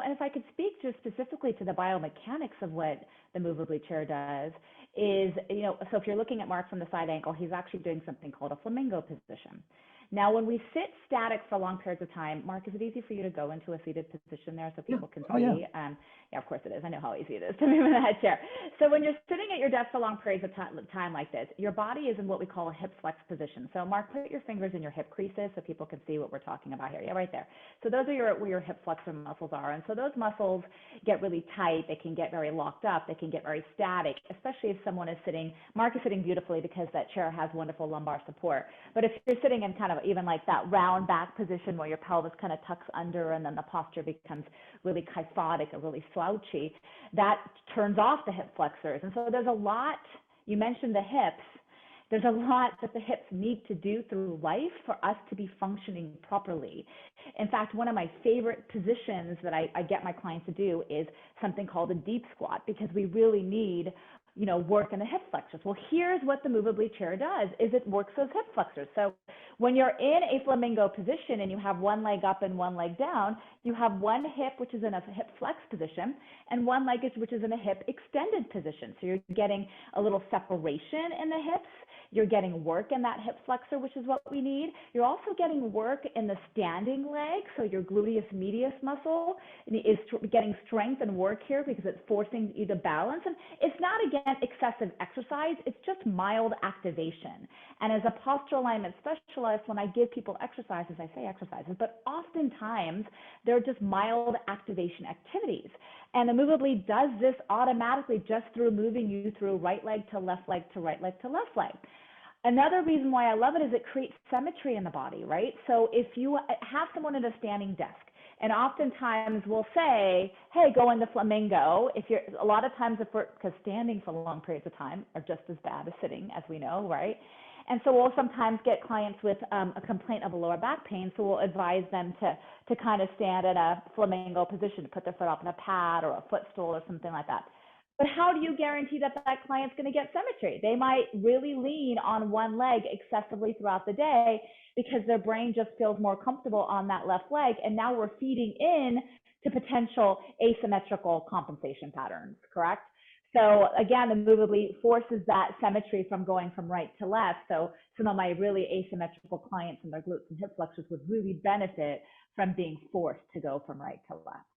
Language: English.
if I could speak just specifically to the biomechanics of what the Movably chair does is, so if you're looking at Mark from the side angle, he's actually doing something called a flamingo position. Now, when we sit static for long periods of time, Mark, is it easy for you to go into a seated position there so people can see? Oh, yeah. Yeah, of course it is. I know how easy it is to move in that chair. So when you're sitting at your desk for long periods of time like this, your body is in what we call a hip flex position. So Mark, put your fingers in your hip creases so people can see what we're talking about here. Yeah, right there. So those are where your hip flexor muscles are. And so those muscles get really tight. They can get very locked up. They can get very static, especially if someone is sitting. Mark is sitting beautifully because that chair has wonderful lumbar support. But if you're sitting in kind of even like that round back position where your pelvis kind of tucks under and then the posture becomes really kyphotic or really slouchy, that turns off the hip flexors. And so there's a lot, you mentioned the hips, there's a lot that the hips need to do through life for us to be functioning properly. In fact, one of my favorite positions that I get my clients to do is something called a deep squat, because we really need work in the hip flexors. Well, here's what the Movably chair does, is it works those hip flexors. So when you're in a flamingo position and you have one leg up and one leg down, you have one hip, which is in a hip flex position, and one leg which is in a hip extended position. So you're getting a little separation in the hips. You're getting work in that hip flexor, which is what we need. You're also getting work in the standing leg. So your gluteus medius muscle is getting strength and work here because it's forcing you to balance. And it's not, again, excessive exercise. It's just mild activation. And as a postural alignment specialist, when I give people exercises, I say exercises, but oftentimes they're just mild activation activities. And the Movably does this automatically just through moving you through right leg to left leg to right leg to left leg. Another reason why I love it is it creates symmetry in the body, right? So if you have someone at a standing desk, and oftentimes we'll say, hey, go into flamingo. A lot of times, because standing for long periods of time are just as bad as sitting, as we know, right? And so we'll sometimes get clients with a complaint of a lower back pain, so we'll advise them to kind of stand in a flamingo position, to put their foot up in a pad or a footstool or something like that. But how do you guarantee that that client's going to get symmetry? They might really lean on one leg excessively throughout the day because their brain just feels more comfortable on that left leg, and now we're feeding in to potential asymmetrical compensation patterns, correct? So again, the Movably forces that symmetry from going from right to left. So some of my really asymmetrical clients and their glutes and hip flexors would really benefit from being forced to go from right to left.